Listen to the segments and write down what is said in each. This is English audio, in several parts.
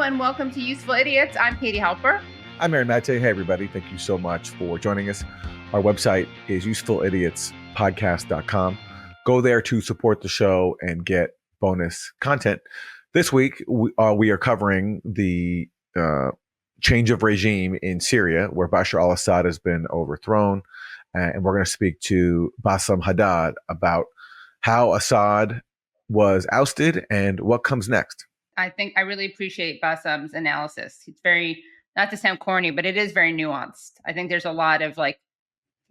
and welcome to Useful Idiots. I'm Katie Halper. I'm Aaron Mate. Hey, everybody. Thank you so much for joining us. Our website is usefulidiotspodcast.com. Go there to support the show and get bonus content. This week, we are covering the change of regime in Syria, where Bashar al-Assad has been overthrown. And we're going to speak to Bassam Haddad about how Assad was ousted and what comes next. I really appreciate Bassam's analysis. It's very, not to sound corny, but it is very nuanced. I think there's a lot of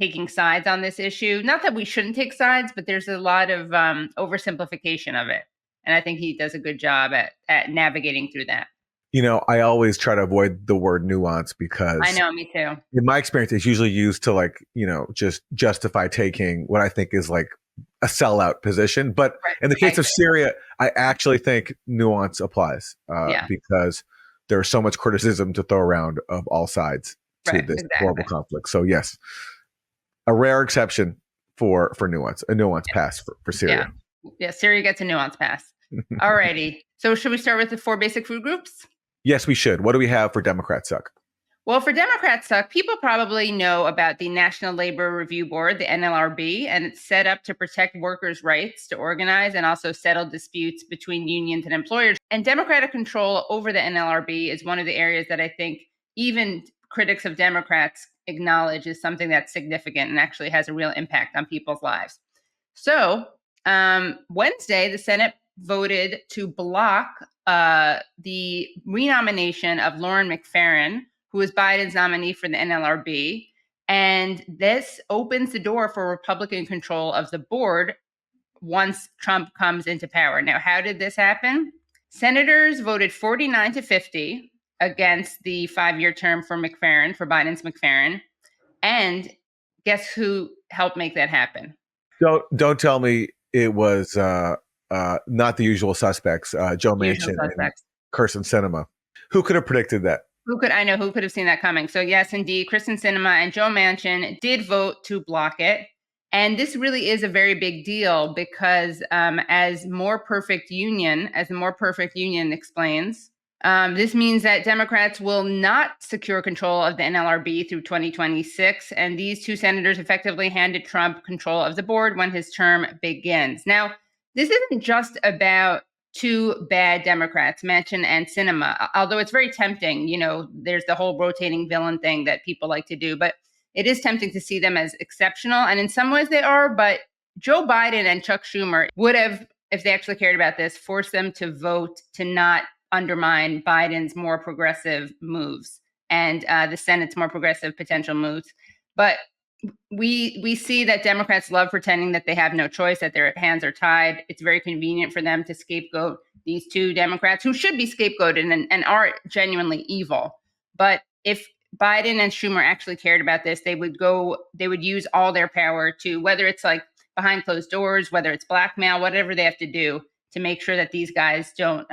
taking sides on this issue. Not that we shouldn't take sides, but there's a lot of oversimplification of it. And I think he does a good job at navigating through that. You know, I always try to avoid the word nuance because I know, me too. In my experience, it's usually used to just justify taking what I think is a sellout position. But in the case of Syria, I actually think nuance applies because there's so much criticism to throw around of all sides to this horrible conflict. So yes, a rare exception for nuance, a nuance pass for Syria. Yeah, Syria gets a nuance pass. All righty. So should we start with the 4 basic food groups? Yes, we should. What do we have for Democrats suck? Well, for Democrats suck, people probably know about the National Labor Review Board, the NLRB, and it's set up to protect workers' rights to organize and also settle disputes between unions and employers. And Democratic control over the NLRB is one of the areas that I think even critics of Democrats acknowledge is something that's significant and actually has a real impact on people's lives. So Wednesday, the Senate voted to block the renomination of Lauren McFerrin, who is Biden's nominee for the NLRB. And this opens the door for Republican control of the board once Trump comes into power. Now, how did this happen? Senators voted 49-50 against the 5-year term for McFerrin, for Biden's McFerrin. And guess who helped make that happen? Don't tell me it was not the usual suspects, Joe Manchin and Kyrsten Sinema. Who could have predicted that? Who could have seen that coming? So yes, indeed, Kyrsten Sinema and Joe Manchin did vote to block it. And this really is a very big deal because as the More Perfect Union explains, this means that Democrats will not secure control of the NLRB through 2026. And these 2 senators effectively handed Trump control of the board when his term begins. Now, this isn't just about 2 bad Democrats, Manchin and Sinema, although it's very tempting. You know, there's the whole rotating villain thing that people like to do, but it is tempting to see them as exceptional. And in some ways they are, but Joe Biden and Chuck Schumer would have, if they actually cared about this, forced them to vote to not undermine Biden's more progressive moves and the Senate's more progressive potential moves. But we see that Democrats love pretending that they have no choice, that their hands are tied. It's very convenient for them to scapegoat these 2 Democrats who should be scapegoated and are genuinely evil. But if Biden and Schumer actually cared about this, they would use all their power to, whether it's behind closed doors, whether it's blackmail, whatever they have to do to make sure that these guys don't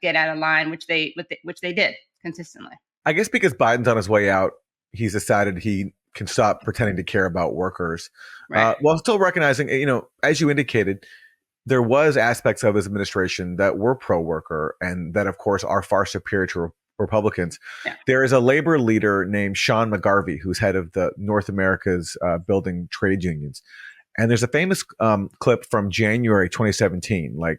get out of line, which they did consistently. I guess because Biden's on his way out, he's decided he can stop pretending to care about workers, while still recognizing, as you indicated, there was aspects of his administration that were pro-worker and that, of course, are far superior to Republicans. Yeah. There is a labor leader named Sean McGarvey, who's head of the North America's building trade unions. And there's a famous clip from January 2017, I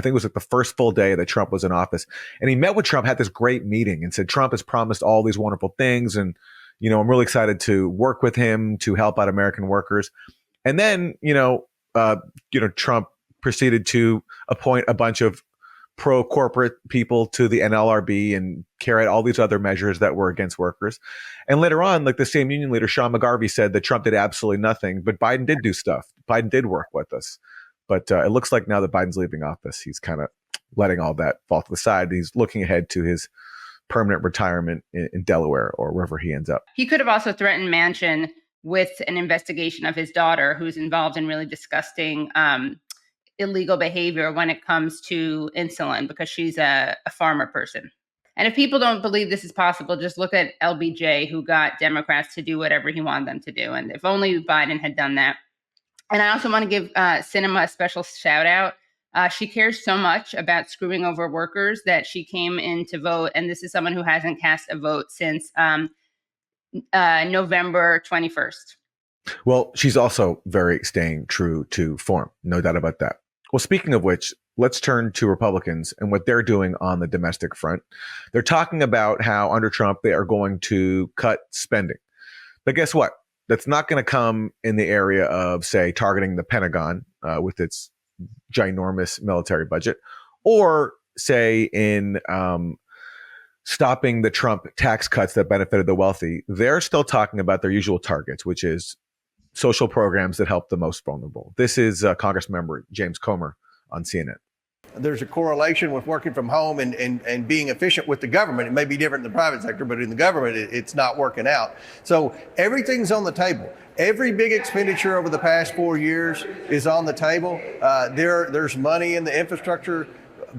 think it was the first full day that Trump was in office. And he met with Trump, had this great meeting and said, Trump has promised all these wonderful things. And I'm really excited to work with him to help out American workers. And then, Trump proceeded to appoint a bunch of pro-corporate people to the NLRB and carry out all these other measures that were against workers. And later on, the same union leader, Sean McGarvey, said that Trump did absolutely nothing, but Biden did do stuff. Biden did work with us. But it looks like now that Biden's leaving office, he's kind of letting all that fall to the side. He's looking ahead to his permanent retirement in Delaware or wherever he ends up. He could have also threatened Manchin with an investigation of his daughter, who's involved in really disgusting illegal behavior when it comes to insulin, because she's a farmer person. And if people don't believe this is possible, just look at LBJ, who got Democrats to do whatever he wanted them to do. And if only Biden had done that. And I also want to give Sinema a special shout out. She cares so much about screwing over workers that she came in to vote. And this is someone who hasn't cast a vote since November 21st. Well, she's also very staying true to form. No doubt about that. Well, speaking of which, let's turn to Republicans and what they're doing on the domestic front. They're talking about how under Trump, they are going to cut spending. But guess what? That's not going to come in the area of, say, targeting the Pentagon with its ginormous military budget, or say in stopping the Trump tax cuts that benefited the wealthy. They're still talking about their usual targets, which is social programs that help the most vulnerable. This is Congressmember James Comer on CNN. There's a correlation with working from home and being efficient with the government. It may be different in the private sector, but in the government, it's not working out. So everything's on the table. Every big expenditure over the past 4 years is on the table. There's money in the infrastructure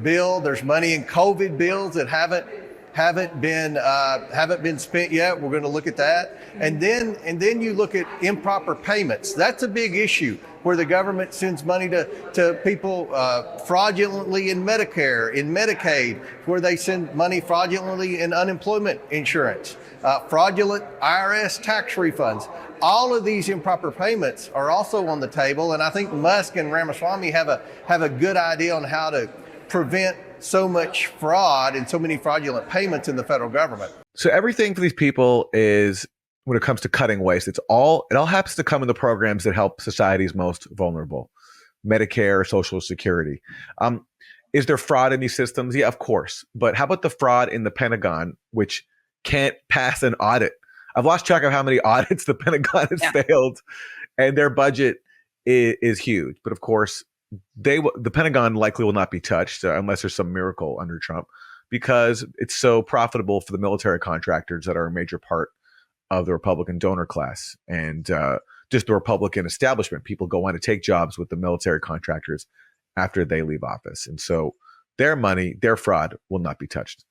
bill. There's money in COVID bills that haven't been spent yet. We're going to look at that. And then you look at improper payments. That's a big issue where the government sends money to people fraudulently in Medicare, in Medicaid, where they send money fraudulently in unemployment insurance, fraudulent IRS tax refunds. All of these improper payments are also on the table. And I think Musk and Ramaswamy have a good idea on how to prevent so much fraud and so many fraudulent payments in the federal government. So everything for these people is, when it comes to cutting waste, it all happens to come in the programs that help society's most vulnerable, Medicare, Social Security. Is there fraud in these systems? Yeah, of course. But how about the fraud in the Pentagon, which can't pass an audit? I've lost track of how many audits the Pentagon has failed, and their budget is huge. But of course, the Pentagon likely will not be touched unless there's some miracle under Trump, because it's so profitable for the military contractors that are a major part of the Republican donor class and just the Republican establishment. People go on to take jobs with the military contractors after they leave office. And so their money, their fraud will not be touched.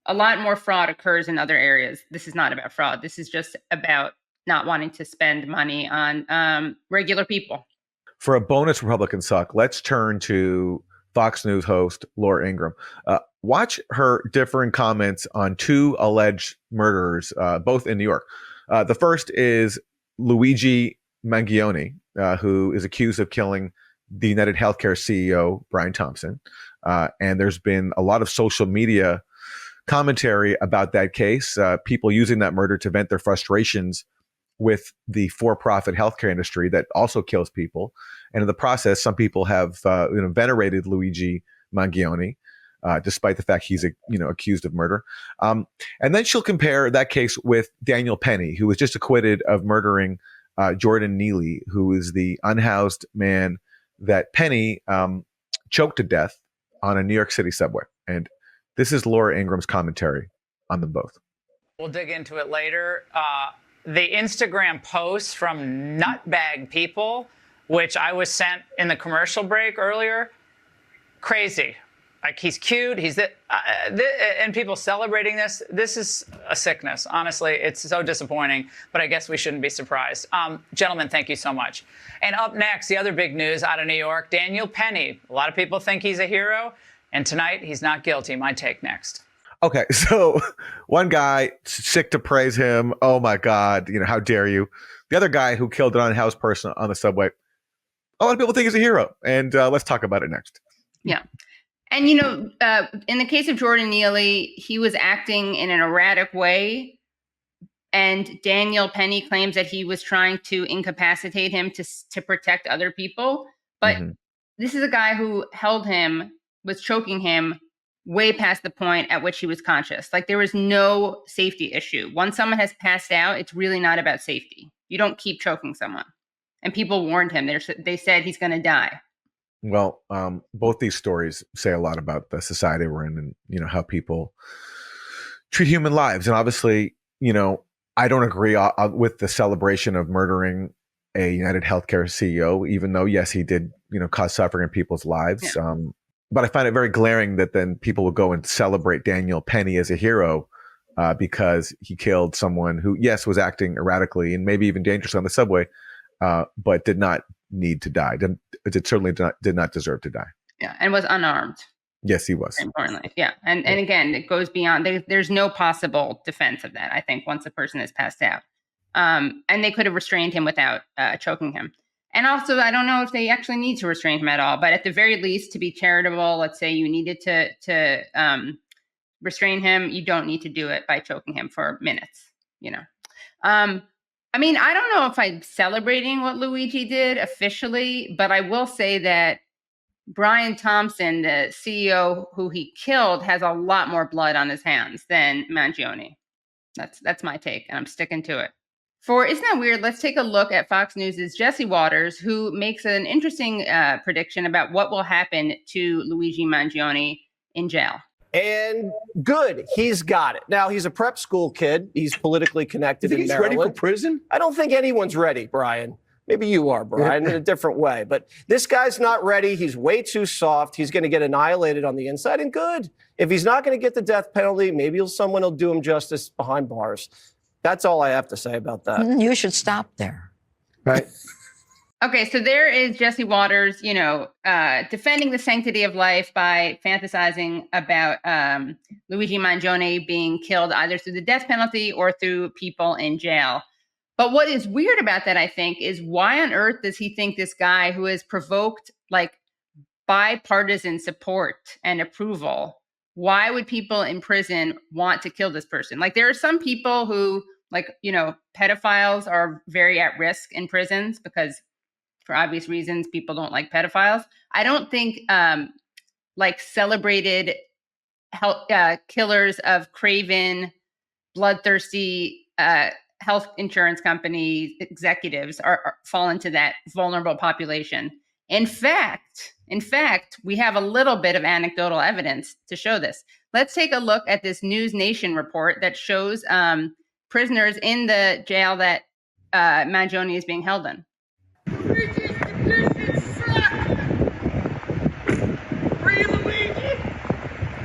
A lot more fraud occurs in other areas. This is not about fraud. This is just about not wanting to spend money on regular people. For a bonus Republican suck, let's turn to Fox News host Laura Ingraham. Watch her differing comments on two alleged murderers, both in New York. The first is Luigi Mangione, who is accused of killing the United Healthcare CEO, Brian Thompson. And there's been a lot of social media commentary about that case, people using that murder to vent their frustrations with the for-profit healthcare industry that also kills people. And in the process, some people have venerated Luigi Mangione, despite the fact he's accused of murder. And then she'll compare that case with Daniel Penny, who was just acquitted of murdering Jordan Neely, who is the unhoused man that Penny choked to death on a New York City subway. And this is Laura Ingraham's commentary on them both. We'll dig into it later. The Instagram posts from nutbag people, which I was sent in the commercial break earlier, crazy. Like, he's cute, and people celebrating this. This is a sickness. Honestly, it's so disappointing, but I guess we shouldn't be surprised. Gentlemen, thank you so much. And up next, the other big news out of New York, Daniel Penny. A lot of people think he's a hero, and tonight he's not guilty. My take next. Okay, so one guy, sick to praise him. Oh my God, how dare you? The other guy who killed an unhoused person on the subway. A lot of people think he's a hero, and let's talk about it next. Yeah. And, in the case of Jordan Neely, he was acting in an erratic way. And Daniel Penny claims that he was trying to incapacitate him to protect other people. But this is a guy who held him, was choking him way past the point at which he was conscious. Like, there was no safety issue. Once someone has passed out, it's really not about safety. You don't keep choking someone. And people warned him. They said he's going to die. Well, both these stories say a lot about the society we're in and, how people treat human lives. And obviously, I don't agree with the celebration of murdering a United Healthcare CEO, even though, yes, he did, cause suffering in people's lives. Yeah. But I find it very glaring that then people will go and celebrate Daniel Penny as a hero because he killed someone who, yes, was acting erratically and maybe even dangerously on the subway, but did not need to die. It certainly did not deserve to die. Yeah, and was unarmed. Yes, he was. Importantly, yeah. And again, it goes beyond, there's no possible defense of that, I think, once a person is passed out. And they could have restrained him without choking him. And also, I don't know if they actually need to restrain him at all, but at the very least, to be charitable, let's say you needed to restrain him, you don't need to do it by choking him for minutes, you know. I mean, I don't know if I'm celebrating what Luigi did officially, but I will say that Brian Thompson, the CEO who he killed, has a lot more blood on his hands than Mangione. That's my take, and I'm sticking to it. Isn't that weird? Let's take a look at Fox News' Jesse Waters, who makes an interesting prediction about what will happen to Luigi Mangione in jail. And good, he's got it. Now, he's a prep school kid. He's politically connected in Maryland. He's ready for prison? I don't think anyone's ready, Brian. Maybe you are, Brian, in a different way. But this guy's not ready. He's way too soft. He's going to get annihilated on the inside, and good. If he's not going to get the death penalty, maybe someone will do him justice behind bars. That's all I have to say about that. You should stop there. Right? Okay, so there is Jesse Waters, defending the sanctity of life by fantasizing about Luigi Mangione being killed either through the death penalty or through people in jail. But what is weird about that, I think, is why on earth does he think this guy who has provoked like bipartisan support and approval, why would people in prison want to kill this person? Like, there are some people who, pedophiles are very at risk in prisons because for obvious reasons, people don't like pedophiles. I don't think celebrated killers of craven, bloodthirsty health insurance company executives fall into that vulnerable population. In fact, we have a little bit of anecdotal evidence to show this. Let's take a look at this News Nation report that shows prisoners in the jail that Mangione is being held in.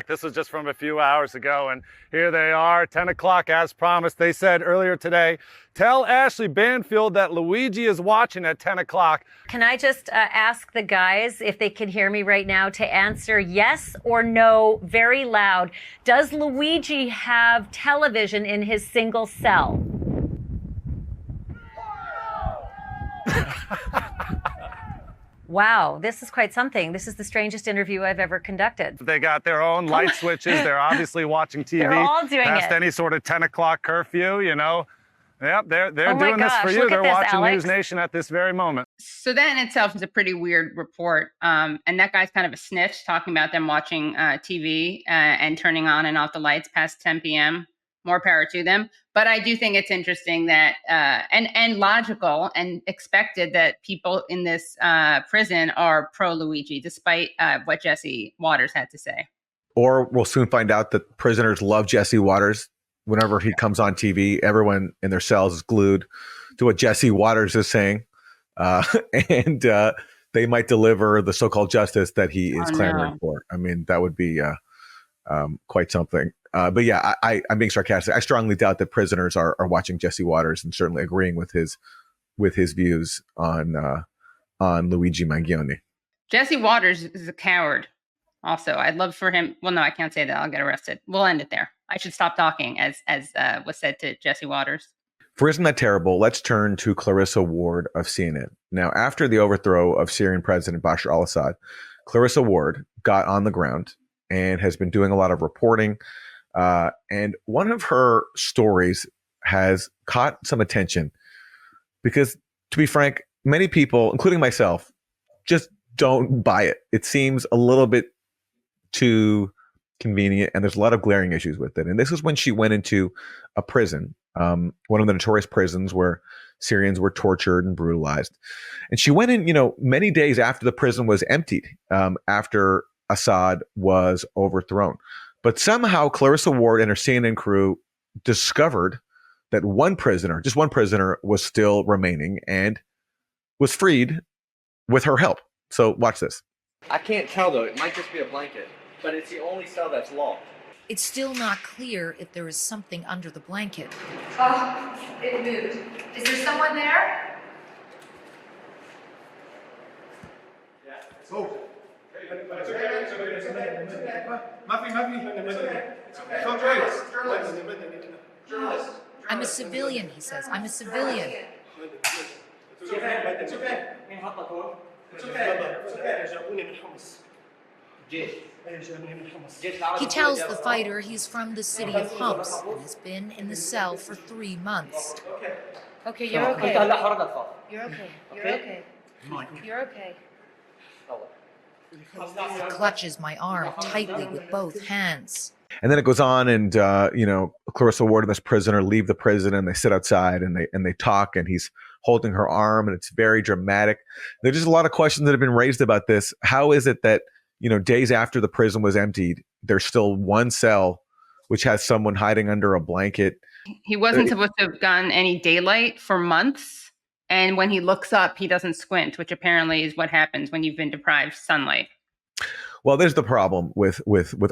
This was just from a few hours ago, and here they are, 10 o'clock as promised. They said earlier today, tell Ashley Banfield that Luigi is watching at 10 o'clock. Can I just ask the guys, if they can hear me right now, to answer yes or no very loud. Does Luigi have television in his single cell? Wow, this is quite something. This is the strangest interview I've ever conducted. They got their own light switches. They're obviously watching TV. They're all doing past it. Any sort of 10 o'clock curfew, Yep, they're Oh doing this for you. Look They're at this, watching Alex. News Nation at this very moment. So that in itself is a pretty weird report. And that guy's kind of a snitch, talking about them watching TV and turning on and off the lights past 10 p.m. More power to them. But I do think it's interesting that and logical and expected that people in this prison are pro Luigi, despite what Jesse Waters had to say. Or we'll soon find out that prisoners love Jesse Waters. Whenever he comes on TV, everyone in their cells is glued to what Jesse Waters is saying. And they might deliver the so-called justice that he is clamoring for. I mean, that would be quite something. But yeah, I'm being sarcastic. I strongly doubt that prisoners are watching Jesse Waters and certainly agreeing with his views on Luigi Mangione. Jesse Waters is a coward. Also, I'd love for him. Well, no, I can't say that. I'll get arrested. We'll end it there. I should stop talking, as was said to Jesse Waters. For Isn't That Terrible, let's turn to Clarissa Ward of CNN. Now, after the overthrow of Syrian President Bashar al-Assad, Clarissa Ward got on the ground and has been doing a lot of reporting. And one of her stories has caught some attention because, to be frank, many people, including myself, just don't buy it. It seems a little bit too convenient, and there's a lot of glaring issues with it. And this is when she went into a prison, one of the notorious prisons where Syrians were tortured and brutalized. And she went in, many days after the prison was emptied, after Assad was overthrown. But somehow Clarissa Ward and her CNN crew discovered that just one prisoner was still remaining and was freed with her help. So watch this. I can't tell though, it might just be a blanket, but it's the only cell that's locked. It's still not clear if there is something under the blanket. Oh, it moved. Is there someone there? Yeah, it's open. Hey, I'm a civilian, he says. I'm a civilian. He tells the fighter he's from the city of Homs and has been in the cell for 3 months. Okay, you're okay. You're okay. You're okay. You're okay. He clutches my arm tightly with both hands. And then it goes on, and Clarissa Ward and this prisoner leave the prison, and they sit outside, and they talk, and he's holding her arm, and it's very dramatic. There's just a lot of questions that have been raised about this. How is it that days after the prison was emptied, there's still one cell which has someone hiding under a blanket? He wasn't supposed to have gotten any daylight for months, and when he looks up, he doesn't squint, which apparently is what happens when you've been deprived sunlight. Well, there's the problem with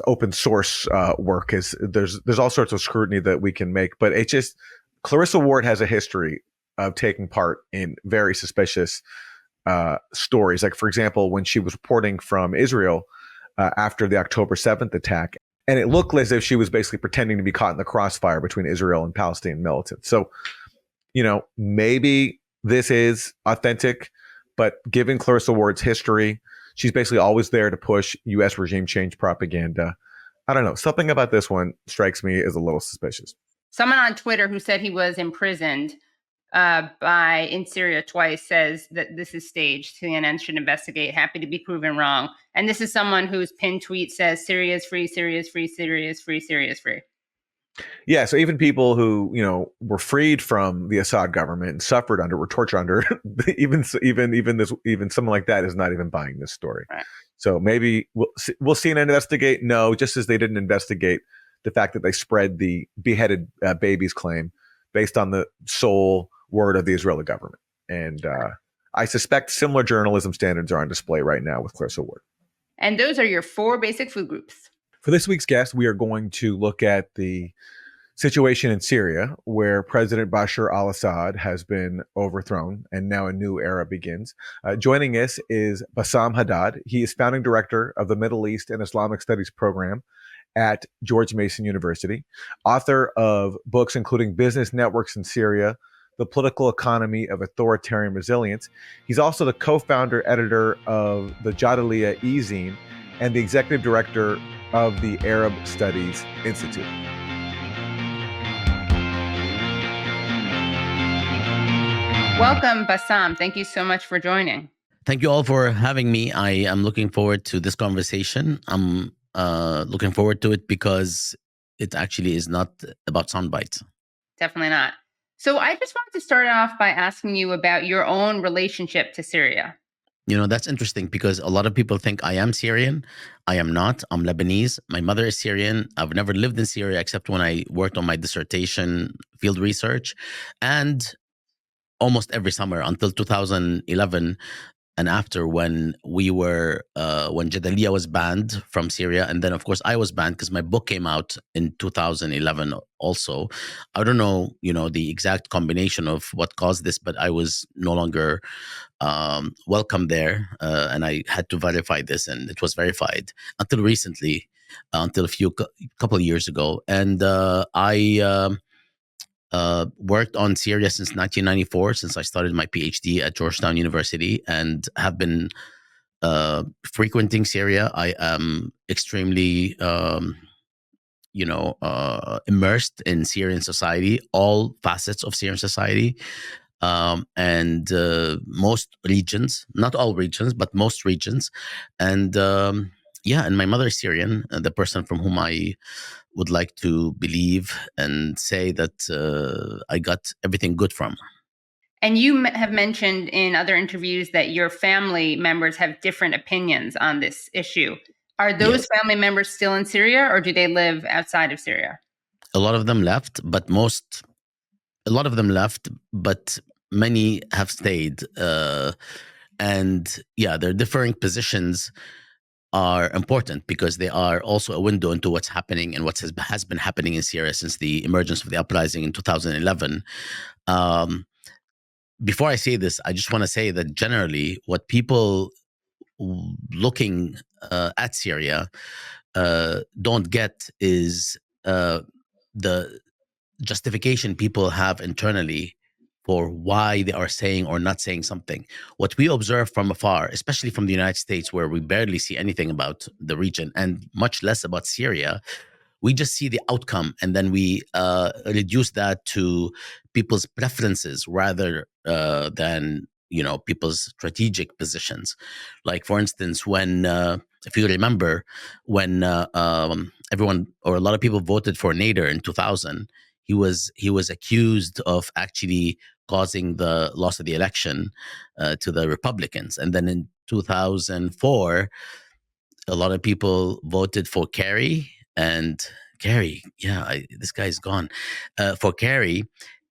open source work is there's all sorts of scrutiny that we can make, but it's just Clarissa Ward has a history of taking part in very suspicious stories. Like, for example, when she was reporting from Israel after the October 7th attack, and it looked as if she was basically pretending to be caught in the crossfire between Israel and Palestinian militants. So, maybe this is authentic, but given Clarissa Ward's history, she's basically always there to push U.S. regime change propaganda. I don't know. Something about this one strikes me as a little suspicious. Someone on Twitter who said he was imprisoned in Syria twice says that this is staged. CNN should investigate. Happy to be proven wrong. And this is someone whose pinned tweet says, Syria is free, Syria is free, Syria is free, Syria is free. Yeah, so even people who were freed from the Assad government and suffered under, were tortured under, even someone like that is not even buying this story. Right. So maybe we'll see an investigate. No, just as they didn't investigate the fact that they spread the beheaded babies claim based on the sole word of the Israeli government. And I suspect similar journalism standards are on display right now with Clarissa Ward. And those are your 4 basic food groups. For this week's guest, we are going to look at the situation in Syria, where President Bashar al-Assad has been overthrown and now a new era begins. Joining us is Bassam Haddad. He is founding director of the Middle East and Islamic Studies program at George Mason University, author of books including Business Networks in Syria, The Political Economy of Authoritarian Resilience. He's also the co-founder editor of the Jadaliya e-zine and the executive director of the Arab Studies Institute. Welcome, Bassam. Thank you so much for joining. Thank you all for having me. I am looking forward to this conversation. I'm looking forward to it because it actually is not about soundbites. Definitely not. So I just wanted to start off by asking you about your own relationship to Syria. That's interesting because a lot of people think I am Syrian. I am not. I'm Lebanese. My mother is Syrian. I've never lived in Syria except when I worked on my dissertation field research. And almost every summer until 2011 and after, when when Jadaliya was banned from Syria. And then, of course, I was banned because my book came out in 2011 also. I don't know, the exact combination of what caused this, but I was no longer welcome there. And I had to verify this, and it was verified until recently, until couple of years ago. And I worked on Syria since 1994, since I started my PhD at Georgetown University, and have been frequenting Syria. I am extremely, immersed in Syrian society, all facets of Syrian society, and most regions, not all regions, but most regions. And and my mother is Syrian, the person from whom I would like to believe and say that I got everything good from. And you have mentioned in other interviews that your family members have different opinions on this issue. Are those family members still in Syria, or do they live outside of Syria? A lot of them left, but many have stayed. And their differing positions are important because they are also a window into what's happening and what has been happening in Syria since the emergence of the uprising in 2011. Before I say this, I just want to say that generally what people looking at Syria don't get is the justification people have internally for why they are saying or not saying something. What we observe from afar, especially from the United States, where we barely see anything about the region and much less about Syria, we just see the outcome, and then we reduce that to people's preferences rather than people's strategic positions. Like, for instance, when if you remember, when everyone or a lot of people voted for Nader in 2000, he was accused of actually causing the loss of the election to the Republicans, and then in 2004 a lot of people voted for Kerry, and Kerry, this guy's gone, for Kerry.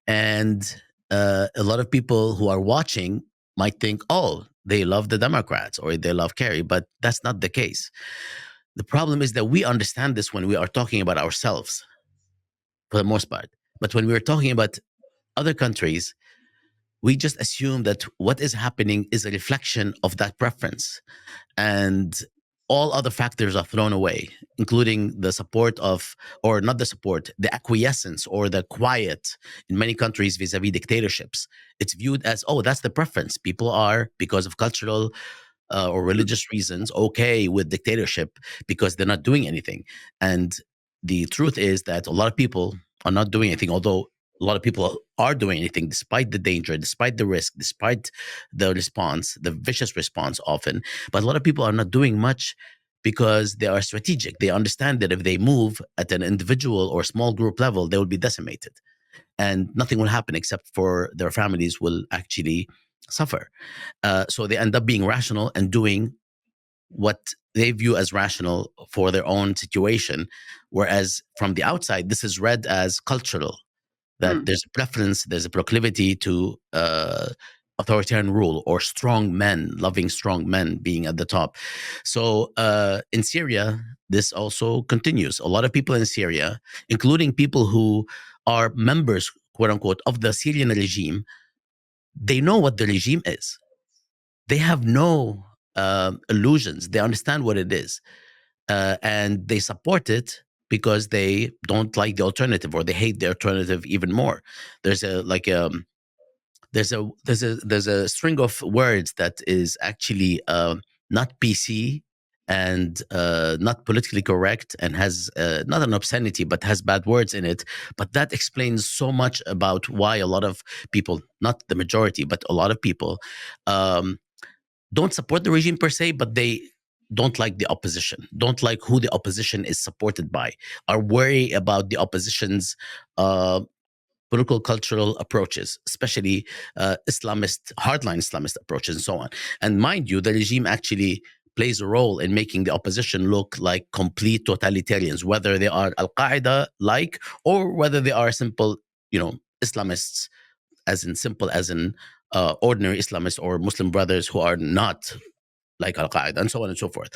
And a lot of people who are watching might think, oh, they love the Democrats or they love Kerry, but that's not the case. The problem is that we understand this when we are talking about ourselves, for the most part. But when we're talking about other countries, we just assume that what is happening is a reflection of that preference. And all other factors are thrown away, including the support of, or not the support, the acquiescence or the quiet in many countries vis-a-vis dictatorships. It's viewed as, oh, that's the preference. People are, because of cultural or religious reasons, okay with dictatorship because they're not doing anything. And the truth is that a lot of people are not doing anything, although a lot of people are doing anything despite the danger, despite the risk, despite the response, the vicious response often. But a lot of people are not doing much because they are strategic. They understand that if they move at an individual or small group level, they will be decimated. And nothing will happen except for their families will actually suffer. So they end up being rational and doing what they view as rational for their own situation. Whereas from the outside, this is read as cultural, that there's a preference, there's a proclivity to authoritarian rule or strong men, loving strong men being at the top. So in Syria, this also continues. A lot of people in Syria, including people who are members, quote unquote, of the Syrian regime, they know what the regime is. They have no illusions. They understand what it is. And they support it because they don't like the alternative, or they hate the alternative even more. There's a string of words that is actually not PC and not politically correct, and has not an obscenity but has bad words in it. But that explains so much about why a lot of people, not the majority, but a lot of people don't support the regime per se, but they don't like the opposition, don't like who the opposition is supported by, are worried about the opposition's political cultural approaches, especially Islamist, hardline Islamist approaches and so on. And mind you, the regime actually plays a role in making the opposition look like complete totalitarians, whether they are al-Qaeda like, or whether they are simple, Islamists, as in ordinary Islamists or Muslim brothers who are not like al-Qaeda, and so on and so forth.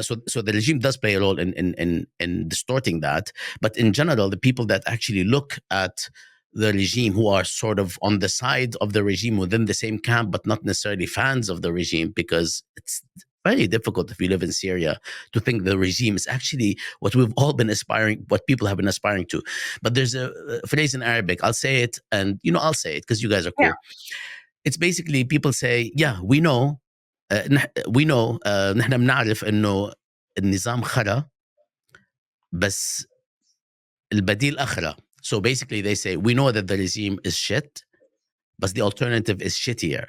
So the regime does play a role in distorting that. But in general, the people that actually look at the regime, who are sort of on the side of the regime within the same camp, but not necessarily fans of the regime, because it's very difficult if you live in Syria to think the regime is actually what we've all been aspiring, what people have been aspiring to. But there's a phrase in Arabic, I'll say it, and I'll say it because you guys are cool. Yeah. It's basically, people say, yeah, we know نحن بنعرف انه النظام خرا بس البديل أخرى. So basically they say, we know that the regime is shit, but the alternative is shittier.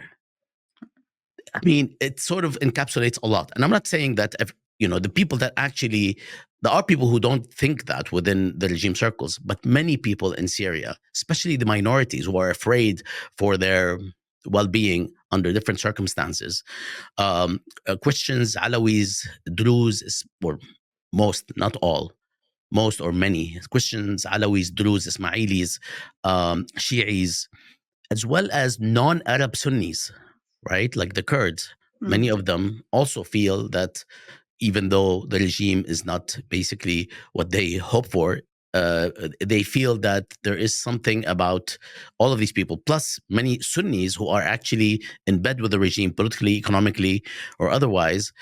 I mean, it sort of encapsulates a lot. And I'm not saying that if, the people that actually, there are people who don't think that within the regime circles, but many people in Syria, especially the minorities who are afraid for their well-being under different circumstances, Christians, Alawis, Druze, or most, not all, most or many Christians, Alawis, Druze, Ismailis, Shi'is, as well as non-Arab Sunnis, right? Like the Kurds, many of them also feel that even though the regime is not basically what they hope for, they feel that there is something about all of these people, plus many Sunnis who are actually in bed with the regime politically, economically, or otherwise,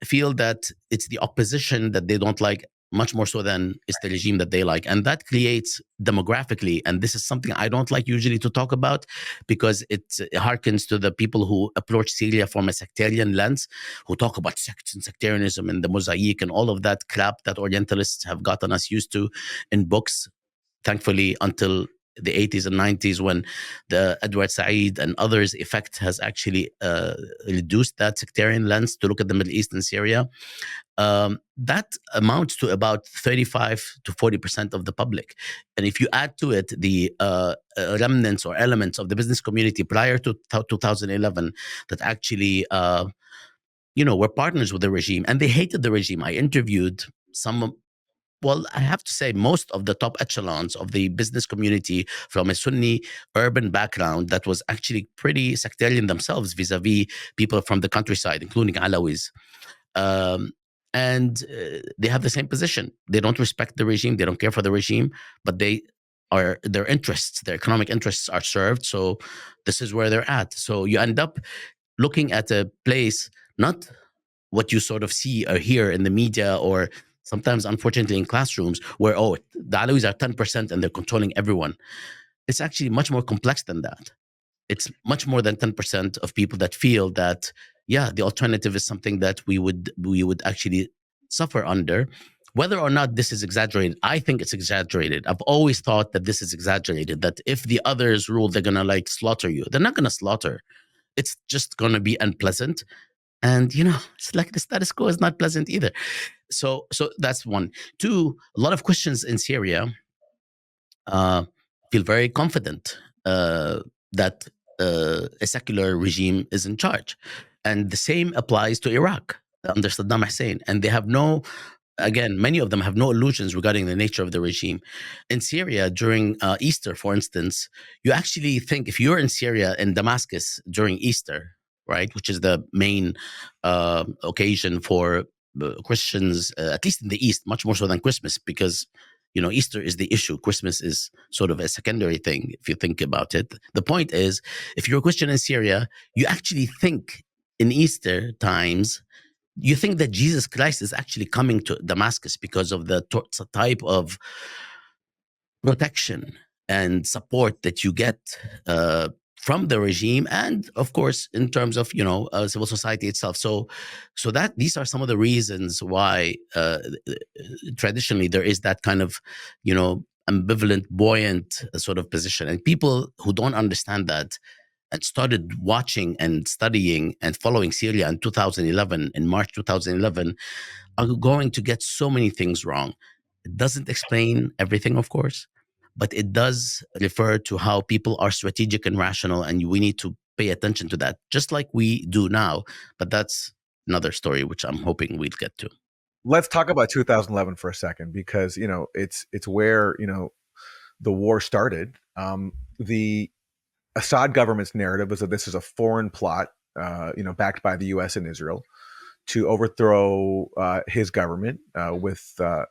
feel that it's the opposition that they don't like much more so than it's the regime that they like. And that creates demographically, and this is something I don't like usually to talk about because it harkens to the people who approach Syria from a sectarian lens, who talk about sects and sectarianism and the mosaic and all of that crap that Orientalists have gotten us used to in books, thankfully, until the 80s and 90s when the Edward Said and others' effect has actually reduced that sectarian lens to look at the Middle East and Syria. That amounts to about 35 to 40% of the public. And if you add to it the remnants or elements of the business community prior to 2011 that actually, were partners with the regime and they hated the regime. I interviewed I have to say most of the top echelons of the business community from a Sunni urban background that was actually pretty sectarian themselves vis-a-vis people from the countryside, including Alawis. And they have the same position. They don't respect the regime. They don't care for the regime, but their interests, their economic interests are served. So this is where they're at. So you end up looking at a place, not what you sort of see or hear in the media or sometimes, unfortunately, in classrooms where, the Alawis are 10% and they're controlling everyone. It's actually much more complex than that. It's much more than 10% of people that feel that, the alternative is something that we would actually suffer under. Whether or not this is exaggerated, I think it's exaggerated. I've always thought that this is exaggerated, that if the others rule, they're going to slaughter you. They're not going to slaughter. It's just going to be unpleasant. And, it's like the status quo is not pleasant either. So that's one. Two, a lot of Christians in Syria feel very confident that a secular regime is in charge. And the same applies to Iraq under Saddam Hussein. And they have many of them have no illusions regarding the nature of the regime. In Syria, during Easter, for instance, you actually think if you're in Syria, in Damascus during Easter, right, which is the main occasion for Christians, at least in the East, much more so than Christmas, because Easter is the issue. Christmas is sort of a secondary thing, if you think about it. The point is, if you're a Christian in Syria, you actually think in Easter times, you think that Jesus Christ is actually coming to Damascus because of the type of protection and support that you get from the regime, and of course in terms of civil society itself. So that these are some of the reasons why traditionally there is that kind of ambivalent, buoyant sort of position. And people who don't understand that and started watching and studying and following Syria in 2011, in March 2011, are going to get so many things wrong. It doesn't explain everything, of course, but it does refer to how people are strategic and rational, and we need to pay attention to that, just like we do now. But that's another story, which I'm hoping we'll get to. Let's talk about 2011 for a second, because it's where the war started. The Assad government's narrative was that this is a foreign plot, backed by the U.S. and Israel, to overthrow his government by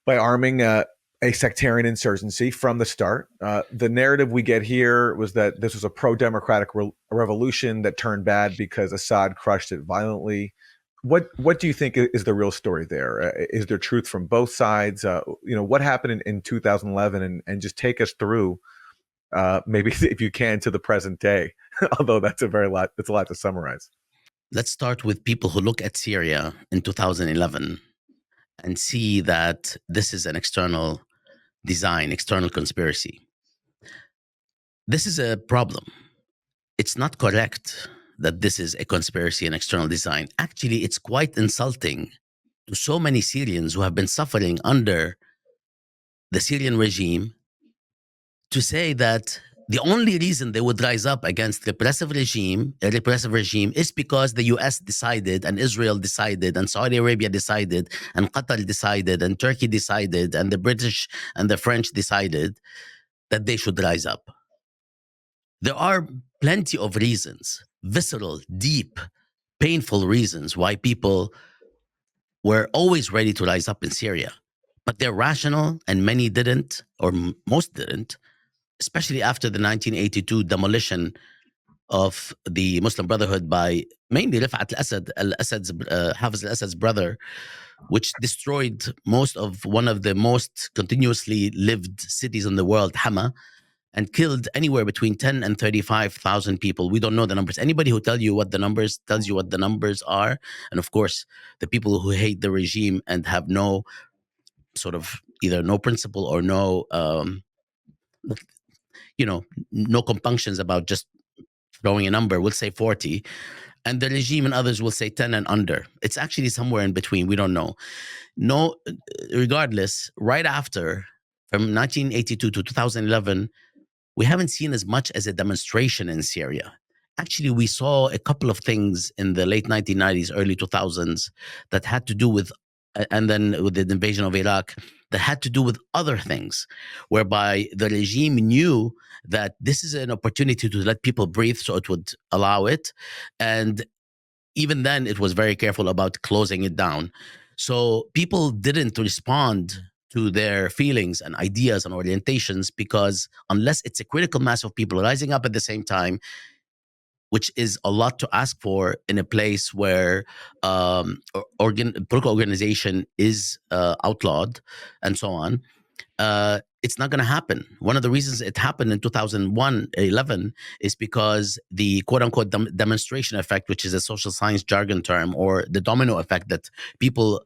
arming a sectarian insurgency from the start. The narrative we get here was that this was a pro-democratic revolution that turned bad because Assad crushed it violently. What do you think is the real story there? Is there truth from both sides? What happened in 2011, and just take us through, maybe if you can, to the present day, although that's a lot to summarize. Let's start with people who look at Syria in 2011 and see that this is an external design, external conspiracy. This is a problem. It's not correct that this is a conspiracy and external design. Actually, it's quite insulting to so many Syrians who have been suffering under the Syrian regime to say that the only reason they would rise up against a repressive regime is because the US decided, and Israel decided, and Saudi Arabia decided, and Qatar decided, and Turkey decided, and the British and the French decided that they should rise up. There are plenty of reasons, visceral, deep, painful reasons why people were always ready to rise up in Syria. but they're rational, and many didn't, or most didn't, especially after the 1982 demolition of the Muslim Brotherhood by mainly Rifat al-Assad's Hafiz al-Assad's brother, which destroyed one of the most continuously lived cities in the world, Hama, and killed anywhere between 10 and 35,000 people. We don't know the numbers. Anybody who tells you what the numbers are, and of course, the people who hate the regime and have no sort of either no principle or no, no compunctions about just throwing a number, will say 40. And the regime and others will say 10 and under. It's actually somewhere in between. We don't know. No, regardless, right after, from 1982 to 2011, we haven't seen as much as a demonstration in Syria. Actually, we saw a couple of things in the late 1990s, early 2000s that had to do with, and then with the invasion of Iraq, that had to do with other things, whereby the regime knew that this is an opportunity to let people breathe, so it would allow it. And even then, it was very careful about closing it down. So people didn't respond to their feelings and ideas and orientations, because unless it's a critical mass of people rising up at the same time, which is a lot to ask for in a place where political organization is outlawed and so on, it's not going to happen. One of the reasons it happened in 2011 is because the quote-unquote demonstration effect, which is a social science jargon term, or the domino effect that people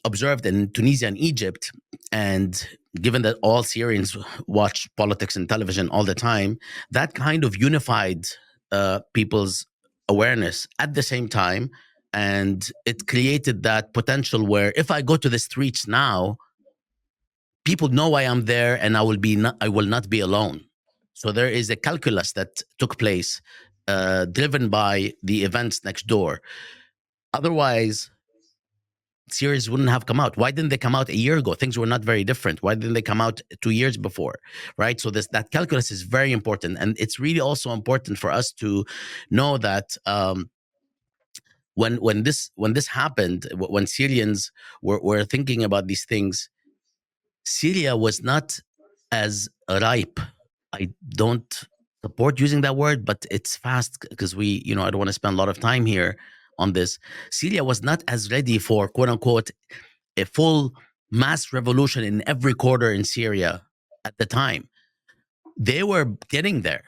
observed in Tunisia and Egypt, and given that all Syrians watch politics and television all the time, that kind of unified people's awareness at the same time, and it created that potential where if I go to the streets now, people know I am there, and I will not be alone. So there is a calculus that took place, driven by the events next door. Otherwise, Syrians wouldn't have come out. Why didn't they come out a year ago? Things were not very different. Why didn't they come out 2 years before? Right? So that calculus is very important, and it's really also important for us to know that when this happened, when Syrians were thinking about these things, Syria was not as ripe. I don't support using that word, but it's fast, because I don't want to spend a lot of time here on this. Syria was not as ready for, quote unquote, a full mass revolution in every quarter in Syria at the time. They were getting there,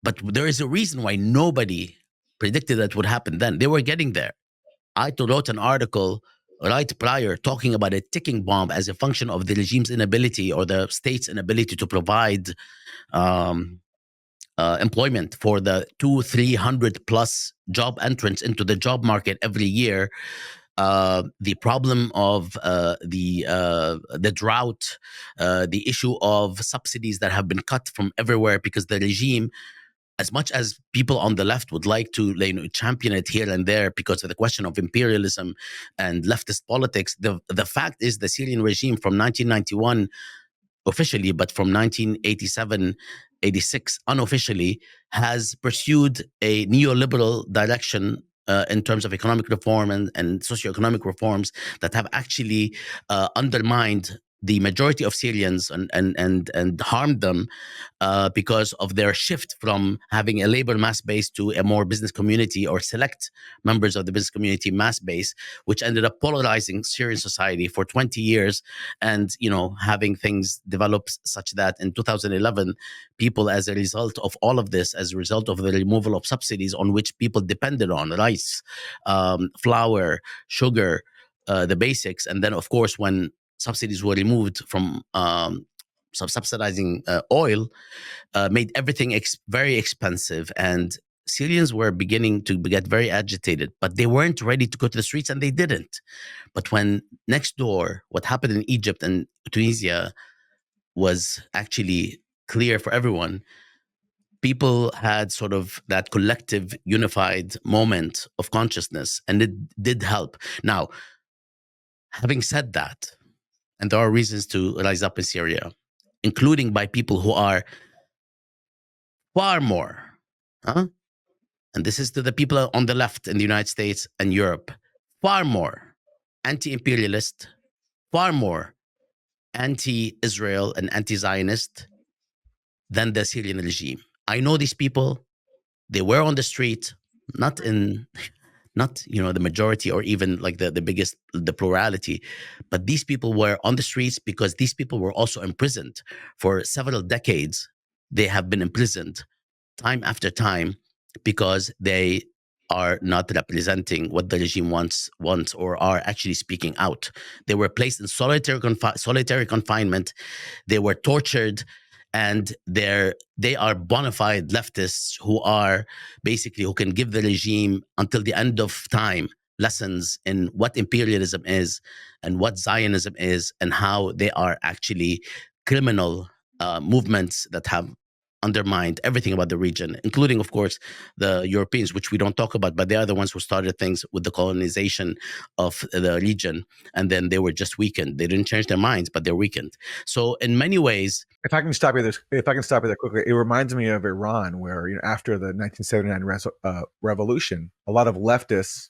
but there is a reason why nobody predicted that would happen then. They were getting there. I wrote an article right prior talking about a ticking bomb as a function of the regime's inability, or the state's inability, to provide employment for the 200-300 plus job entrants into the job market every year. The problem of the drought, the issue of subsidies that have been cut from everywhere, because the regime, as much as people on the left would like to champion it here and there because of the question of imperialism and leftist politics, the fact is the Syrian regime from 1991 officially, but from 1987, 86 unofficially, has pursued a neoliberal direction in terms of economic reform and socioeconomic reforms that have actually undermined the majority of Syrians and harmed them because of their shift from having a labor mass base to a more business community, or select members of the business community mass base, which ended up polarizing Syrian society for 20 years, and having things develop such that in 2011, people, as a result of all of this, as a result of the removal of subsidies on which people depended on, rice, flour, sugar, the basics, and then of course when subsidies were removed from subsidizing oil, made everything very expensive, and Syrians were beginning to get very agitated, but they weren't ready to go to the streets, and they didn't. But when next door, what happened in Egypt and Tunisia was actually clear for everyone, people had sort of that collective unified moment of consciousness, and it did help. Now, having said that, and there are reasons to rise up in Syria, including by people who are far more, and this is to the people on the left in the United States and Europe, far more anti-imperialist, far more anti-Israel and anti-Zionist than the Syrian regime. I know these people. They were on the street, not the majority or even like the biggest, the plurality, but these people were on the streets because these people were also imprisoned for several decades. They have been imprisoned time after time because they are not representing what the regime wants or are actually speaking out. They were placed in solitary confinement. They were tortured, and they are bona fide leftists who can give the regime until the end of time lessons in what imperialism is and what Zionism is and how they are actually criminal movements that have undermined everything about the region, including, of course, the Europeans, which we don't talk about, but they are the ones who started things with the colonization of the region, and then they were just weakened. They didn't change their minds, but they're weakened. So in many ways, if I can stop you there quickly, it reminds me of Iran, where after the 1979 revolution, a lot of leftists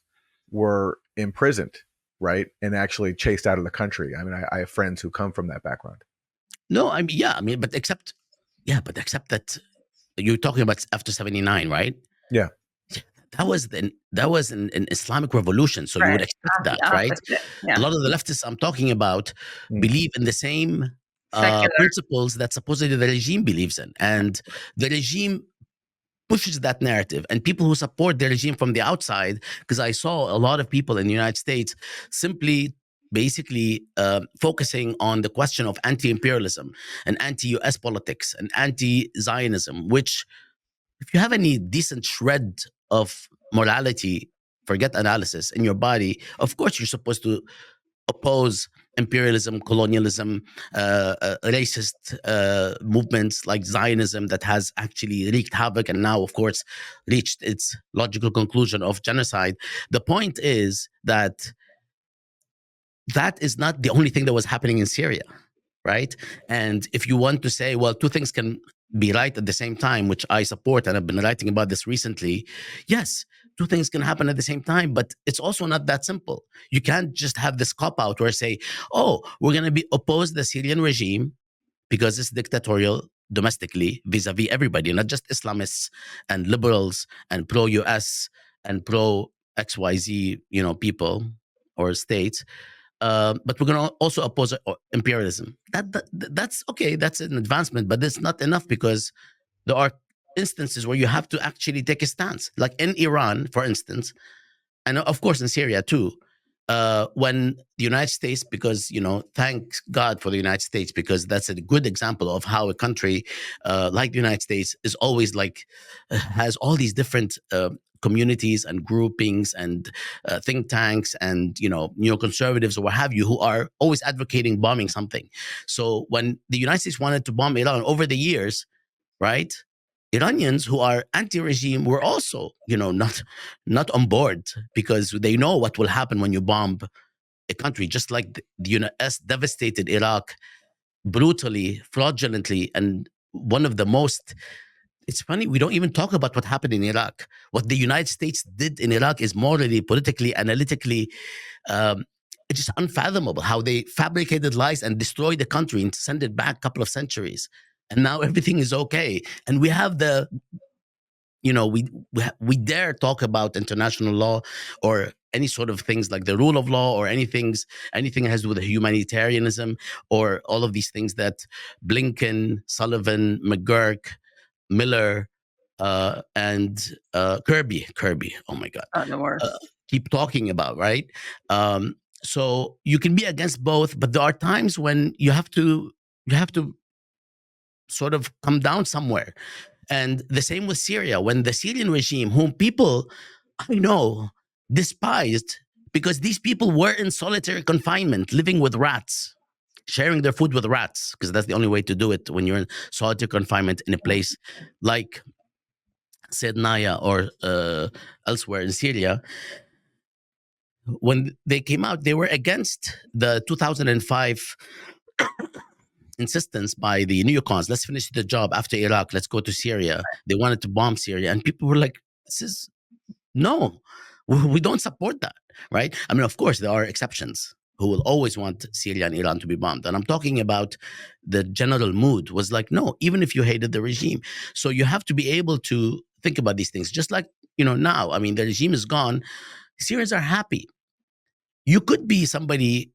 were imprisoned, right, and actually chased out of the country. I mean, I have friends who come from that background. No, but except that you're talking about after 79, right? Yeah. That was an Islamic revolution, so you would expect that, right? Yeah. A lot of the leftists I'm talking about believe in the same principles that supposedly the regime believes in, and the regime pushes that narrative. And people who support the regime from the outside, because I saw a lot of people in the United States simply basically focusing on the question of anti-imperialism and anti-US politics and anti-Zionism, which, if you have any decent shred of morality, forget analysis, in your body, of course you're supposed to oppose imperialism, colonialism, racist movements like Zionism that has actually wreaked havoc and now, of course, reached its logical conclusion of genocide. The point is that is not the only thing that was happening in Syria, right? And if you want to say, well, two things can be right at the same time, which I support, and I've been writing about this recently, yes, two things can happen at the same time, but it's also not that simple. You can't just have this cop-out where say, oh, we're going to oppose the Syrian regime because it's dictatorial domestically vis-a-vis everybody, not just Islamists and liberals and pro-US and pro-XYZ, people or states. But we're going to also oppose imperialism. That's okay. That's an advancement, but it's not enough, because there are instances where you have to actually take a stance. Like in Iran, for instance, and of course in Syria too, when the United States, because, thank God for the United States, because that's a good example of how a country like the United States is always has all these different communities and groupings and think tanks and neoconservatives or what have you, who are always advocating bombing something. So when the United States wanted to bomb Iran over the years, right, Iranians who are anti-regime were also not on board, because they know what will happen when you bomb a country, just like the US devastated Iraq brutally, fraudulently, and one of the most. It's funny, we don't even talk about what happened in Iraq. What the United States did in Iraq is morally, politically, analytically, it's just unfathomable how they fabricated lies and destroyed the country and sent it back a couple of centuries. And now everything is okay. And we have we dare talk about international law or any sort of things like the rule of law or anything that has to do with humanitarianism or all of these things that Blinken, Sullivan, McGurk, Miller, and Kirby. Oh my God! The worst. Keep talking about, right? So you can be against both, but there are times when you have to sort of come down somewhere. And the same with Syria, when the Syrian regime, whom people I know despised, because these people were in solitary confinement, living with rats, sharing their food with rats, because that's the only way to do it when you're in solitary confinement in a place like Sednaya or elsewhere in Syria. When they came out, they were against the 2005 insistence by the neocons, let's finish the job after Iraq, let's go to Syria. They wanted to bomb Syria. And people were like, no, We don't support that, right? I mean, of course, there are exceptions who will always want Syria and Iran to be bombed. And I'm talking about the general mood was like, no, even if you hated the regime. So you have to be able to think about these things. Just like, now, I mean, the regime is gone. Syrians are happy. You could be somebody,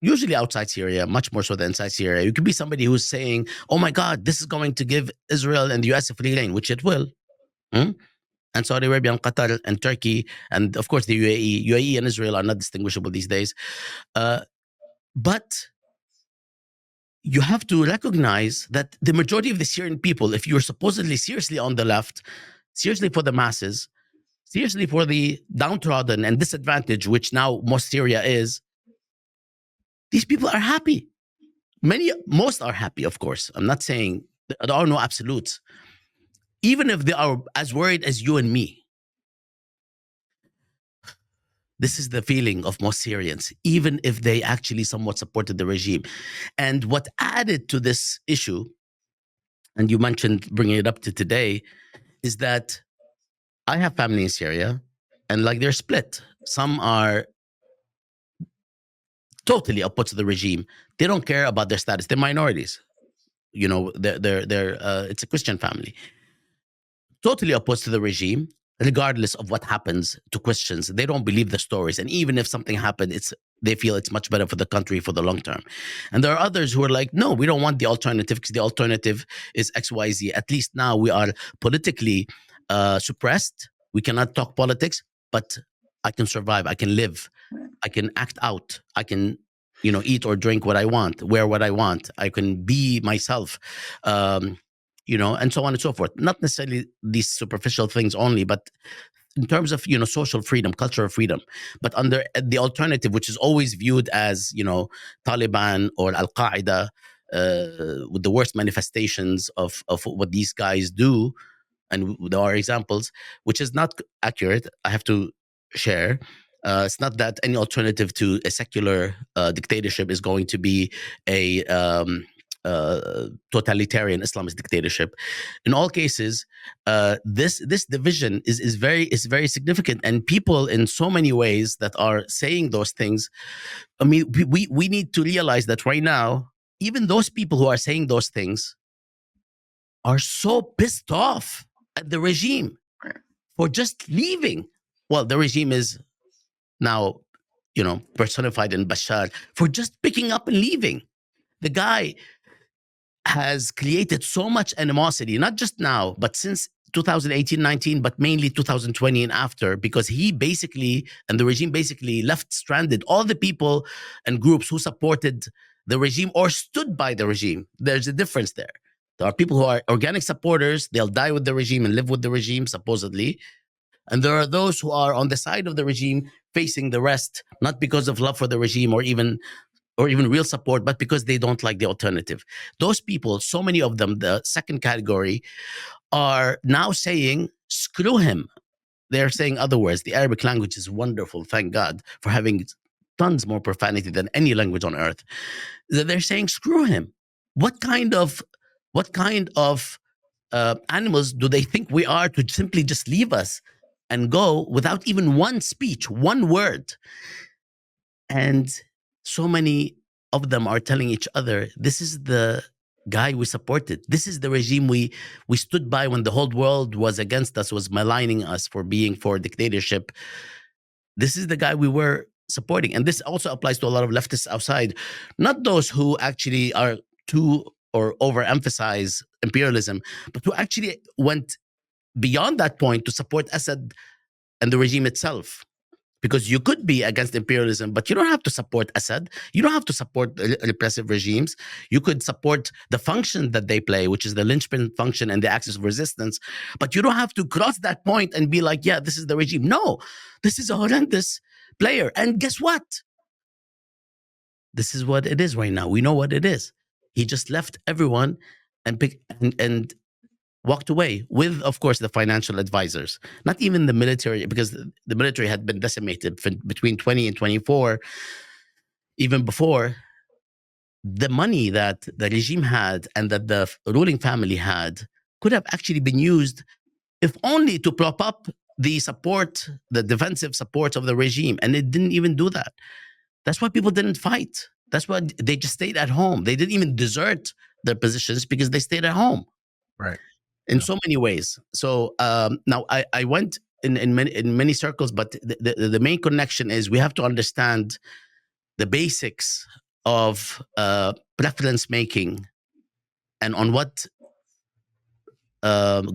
usually outside Syria, much more so than inside Syria. You could be somebody who's saying, oh my God, this is going to give Israel and the US a free rein, which it will. And Saudi Arabia and Qatar and Turkey, and of course the UAE. UAE and Israel are not distinguishable these days. But you have to recognize that the majority of the Syrian people, if you're supposedly seriously on the left, seriously for the masses, seriously for the downtrodden and disadvantaged, which now most Syria is, these people are happy. Most are happy, of course. I'm not saying there are no absolutes. Even if they are as worried as you and me. This is the feeling of most Syrians, even if they actually somewhat supported the regime. And what added to this issue, and you mentioned bringing it up to today, is that I have family in Syria, and like they're split. Some are totally opposed to the regime. They don't care about their status. They're minorities. It's a Christian family. Totally opposed to the regime, regardless of what happens to Christians. They don't believe the stories. And even if something happened, they feel it's much better for the country for the long term. And there are others who are like, no, we don't want the alternative because the alternative is XYZ. At least now we are politically suppressed. We cannot talk politics, but I can survive. I can live. I can act out. I can, eat or drink what I want, wear what I want. I can be myself. And so on and so forth. Not necessarily these superficial things only, but in terms of, social freedom, cultural freedom. But under the alternative, which is always viewed as, Taliban or al-Qaeda, with the worst manifestations of what these guys do, and there are examples, which is not accurate, I have to share. It's not that any alternative to a secular dictatorship is going to be a totalitarian Islamist dictatorship. In all cases, this division is very significant, and people in so many ways that are saying those things. I mean, we need to realize that right now, even those people who are saying those things are so pissed off at the regime for just leaving. Well, the regime is now, personified in Bashar, for just picking up and leaving. The guy has created so much animosity, not just now, but since 2018-19, but mainly 2020 and after, because he basically, and the regime basically left stranded all the people and groups who supported the regime or stood by the regime. There's a difference there. There are people who are organic supporters. They'll die with the regime and live with the regime, supposedly. And there are those who are on the side of the regime, facing the rest, not because of love for the regime or even real support, but because they don't like the alternative. Those people, so many of them, the second category, are now saying, screw him. They're saying other words. The Arabic language is wonderful, thank God, for having tons more profanity than any language on earth. They're saying, screw him. What kind of animals do they think we are to simply just leave us and go without even one speech, one word? And so many of them are telling each other, this is the guy we supported. This is the regime we stood by when the whole world was against us, was maligning us for being for dictatorship. This is the guy we were supporting. And this also applies to a lot of leftists outside, not those who actually are too or overemphasize imperialism, but who actually went beyond that point to support Assad and the regime itself. Because you could be against imperialism, but you don't have to support Assad. You don't have to support repressive regimes. You could support the function that they play, which is the linchpin function and the axis of resistance. But you don't have to cross that point and be like, yeah, this is the regime. No, this is a horrendous player. And guess what? This is what it is right now. We know what it is. He just left everyone and walked away with, of course, the financial advisors, not even the military, because the military had been decimated between 20 and 24. Even before, the money that the regime had and that the ruling family had could have actually been used, if only to prop up the support, the defensive support of the regime, and it didn't even do that. That's why people didn't fight. That's why they just stayed at home. They didn't even desert their positions because they stayed at home. Right. In so many ways. So now I went in many circles, but the main connection is we have to understand the basics of preference making and on what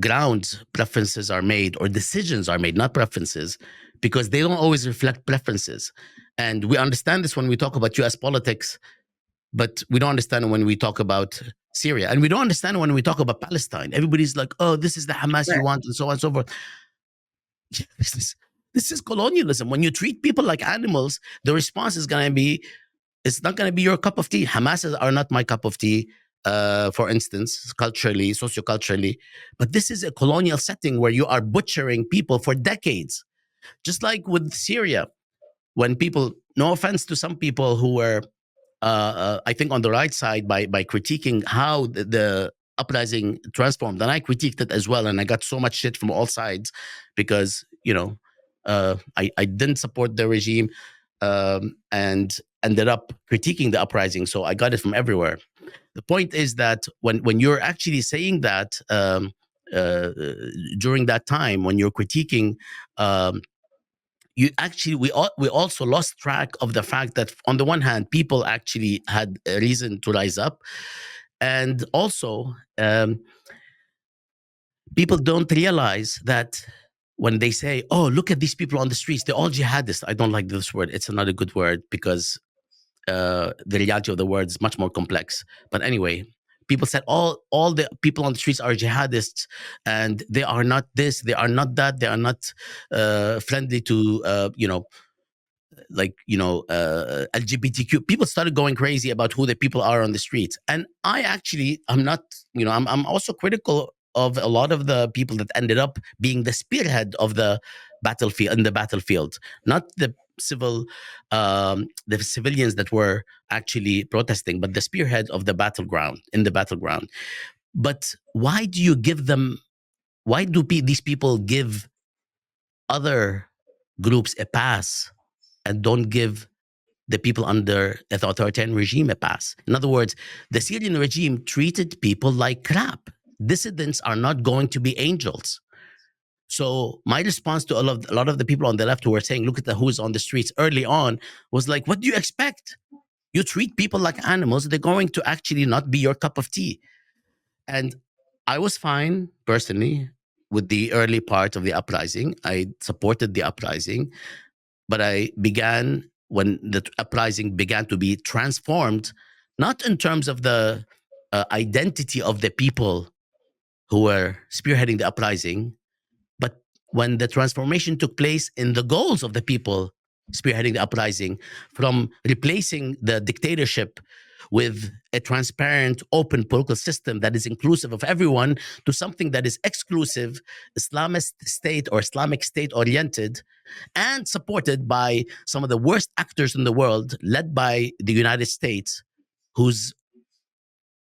grounds preferences are made or decisions are made, not preferences, because they don't always reflect preferences. And we understand this when we talk about US politics, but we don't understand when we talk about Syria. And we don't understand when we talk about Palestine. Everybody's like, oh, this is the Hamas you want, and so on and so forth. This is colonialism. When you treat people like animals, the response is going to be, it's not going to be your cup of tea. Hamas are not my cup of tea, for instance, culturally, socioculturally. But this is a colonial setting where you are butchering people for decades. Just like with Syria, when people, no offense to some people who were, I think on the right side by critiquing how the uprising transformed, and I critiqued it as well, and I got so much shit from all sides because I didn't support the regime and ended up critiquing the uprising, so I got it from everywhere. The point is that when you're actually saying that during that time, when you're critiquing. We also lost track of the fact that on the one hand, people actually had a reason to rise up, and also people don't realize that when they say, "Oh, look at these people on the streets, they're all jihadists." I don't like this word; it's not a good word because the reality of the word is much more complex. But anyway. People said all the people on the streets are jihadists, and they are not this, they are not that, they are not friendly to LGBTQ. People started going crazy about who the people are on the streets, and I'm not, I'm also critical of a lot of the people that ended up being the spearhead of the battlefield, not the civilians that were actually protesting, but the spearhead of the battleground. But why do these people give other groups a pass and don't give the people under the authoritarian regime a pass? In other words, the Syrian regime treated people like crap. Dissidents are not going to be angels. So my response to a lot of the people on the left who were saying, look at who's on the streets early on, was like, what do you expect? You treat people like animals, they're going to actually not be your cup of tea. And I was fine, personally, with the early part of the uprising. I supported the uprising, but when the uprising began to be transformed, not in terms of the identity of the people who were spearheading the uprising, but when the transformation took place in the goals of the people spearheading the uprising, from replacing the dictatorship with a transparent, open political system that is inclusive of everyone to something that is exclusive, Islamist state or Islamic state oriented, and supported by some of the worst actors in the world, led by the United States, whose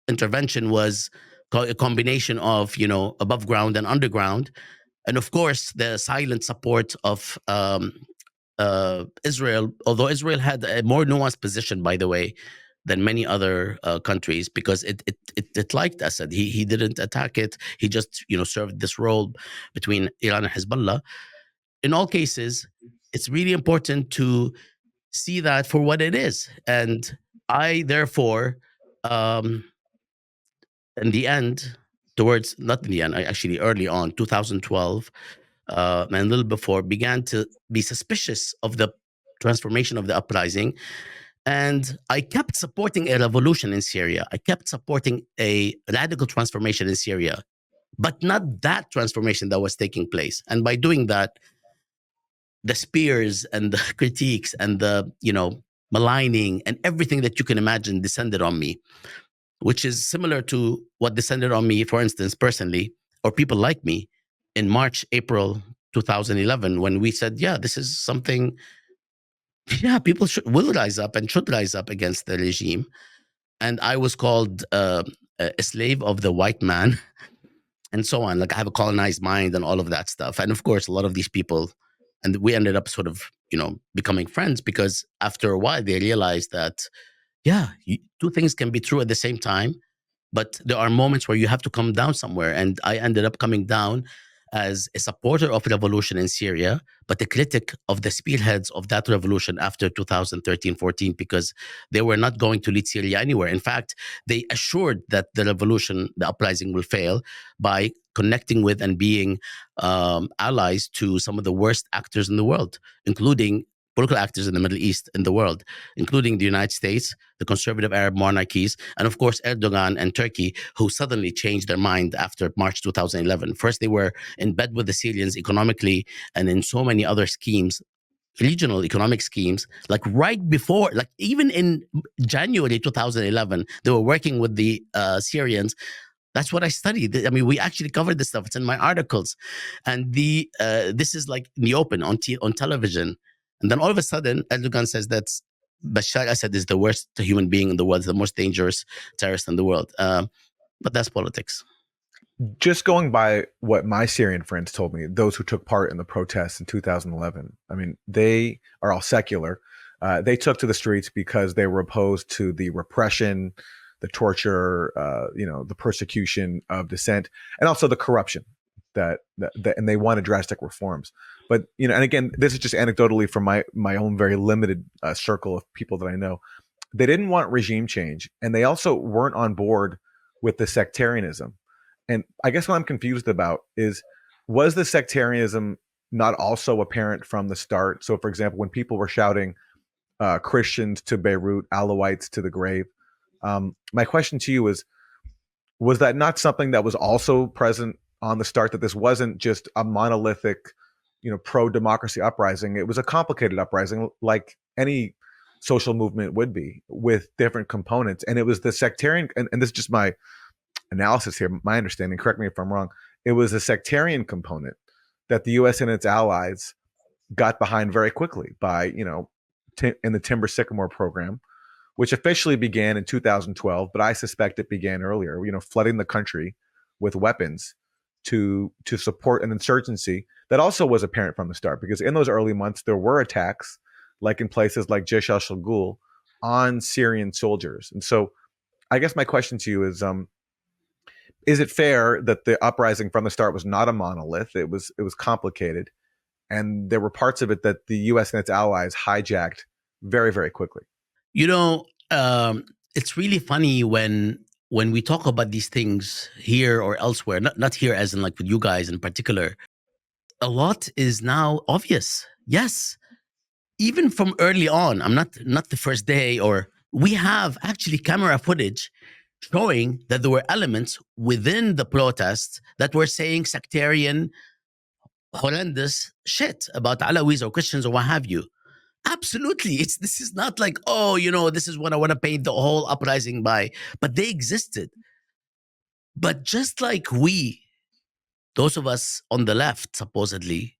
intervention was a combination of, above ground and underground. And of course, the silent support of Israel, although Israel had a more nuanced position, by the way, than many other countries, because it liked Assad. He didn't attack it. He just served this role between Iran and Hezbollah. In all cases, it's really important to see that for what it is. And I, therefore, in the end, not in the end, actually early on, 2012, and a little before, began to be suspicious of the transformation of the uprising. And I kept supporting a revolution in Syria. I kept supporting a radical transformation in Syria, but not that transformation that was taking place. And by doing that, the spears and the critiques and the, maligning and everything that you can imagine descended on me, which is similar to what descended on me, for instance, personally, or people like me in March, April 2011, when we said, yeah, this is something, people will rise up and should rise up against the regime. And I was called a slave of the white man. and so on. Like I have a colonized mind and all of that stuff. And of course, a lot of these people, and we ended up sort of, becoming friends because after a while they realized that, yeah, two things can be true at the same time, but there are moments where you have to come down somewhere. And I ended up coming down as a supporter of revolution in Syria, but a critic of the spearheads of that revolution after 2013-14, because they were not going to lead Syria anywhere. In fact, they assured that the revolution, the uprising, will fail by connecting with and being allies to some of the worst actors in the world, including political actors in the Middle East, in the world, including the United States, the conservative Arab monarchies, and of course, Erdogan and Turkey, who suddenly changed their mind after March 2011. First, they were in bed with the Syrians economically and in so many other schemes, regional economic schemes, like right before, like even in January 2011, they were working with the Syrians. That's what I studied. I mean, we actually covered this stuff. It's in my articles. And this is like in the open on television. And then all of a sudden, Erdogan says that Bashar Assad is the worst human being in the world, the most dangerous terrorist in the world. But that's politics. Just going by what my Syrian friends told me, those who took part in the protests in 2011, I mean, they are all secular. They took to the streets because they were opposed to the repression, the torture, the persecution of dissent, and also the corruption and they wanted drastic reforms. But, and again, this is just anecdotally from my own very limited circle of people that I know. They didn't want regime change, and they also weren't on board with the sectarianism. And I guess what I'm confused about is, was the sectarianism not also apparent from the start? So, for example, when people were shouting Christians to Beirut, Alawites to the grave, my question to you is, was that not something that was also present on the start, that this wasn't just a monolithic, pro-democracy uprising? It was a complicated uprising like any social movement would be, with different components. And it was the sectarian, and this is just my analysis here, my understanding, correct me if I'm wrong, it was a sectarian component that the U.S. and its allies got behind very quickly by, in the Timber Sycamore program, which officially began in 2012, but I suspect it began earlier, flooding the country with weapons to support an insurgency that also was apparent from the start, because in those early months, there were attacks, like in places like Jaish al-Shulghul, on Syrian soldiers. And so I guess my question to you is it fair that the uprising from the start was not a monolith? It was complicated, and there were parts of it that the U.S. and its allies hijacked very, very quickly. It's really funny when we talk about these things here or elsewhere, not here as in like with you guys in particular, a lot is now obvious. Yes. Even from early on, I'm not the first day, or we have actually camera footage showing that there were elements within the protests that were saying sectarian, horrendous shit about Alawis or Christians or what have you. Absolutely. This is not like, this is what I want to paint the whole uprising by, but they existed. But just like those of us on the left, supposedly,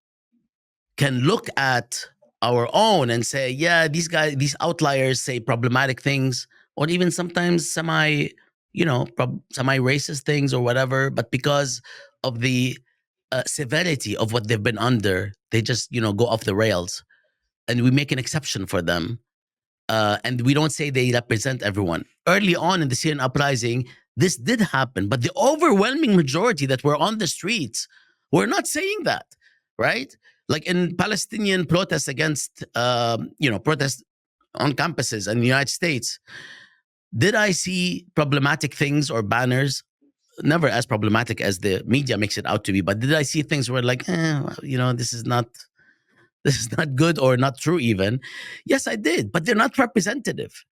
can look at our own and say, yeah, these outliers say problematic things, or even sometimes semi-racist things or whatever, but because of the severity of what they've been under, they just, go off the rails. And we make an exception for them. And we don't say they represent everyone. Early on in the Syrian uprising, this did happen, but the overwhelming majority that were on the streets were not saying that, right? Like in Palestinian protests against, protests on campuses in the United States, did I see problematic things or banners? Never as problematic as the media makes it out to be, but did I see things where like, this is not good or not true even? Yes, I did, but they're not representative,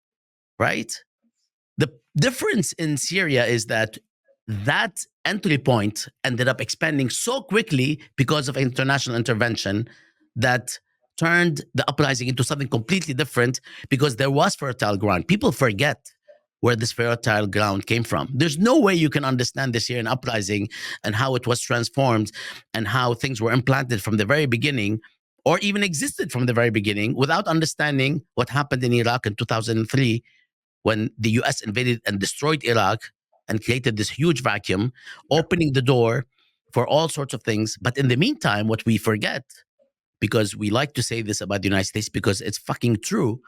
right? The difference in Syria is that entry point ended up expanding so quickly because of international intervention that turned the uprising into something completely different, because there was fertile ground. People forget where this fertile ground came from. There's no way you can understand the Syrian uprising and how it was transformed and how things were implanted from the very beginning, or even existed from the very beginning, without understanding what happened in Iraq in 2003 when the US invaded and destroyed Iraq and created this huge vacuum, opening the door for all sorts of things. But in the meantime, what we forget, because we like to say this about the United States because it's fucking true,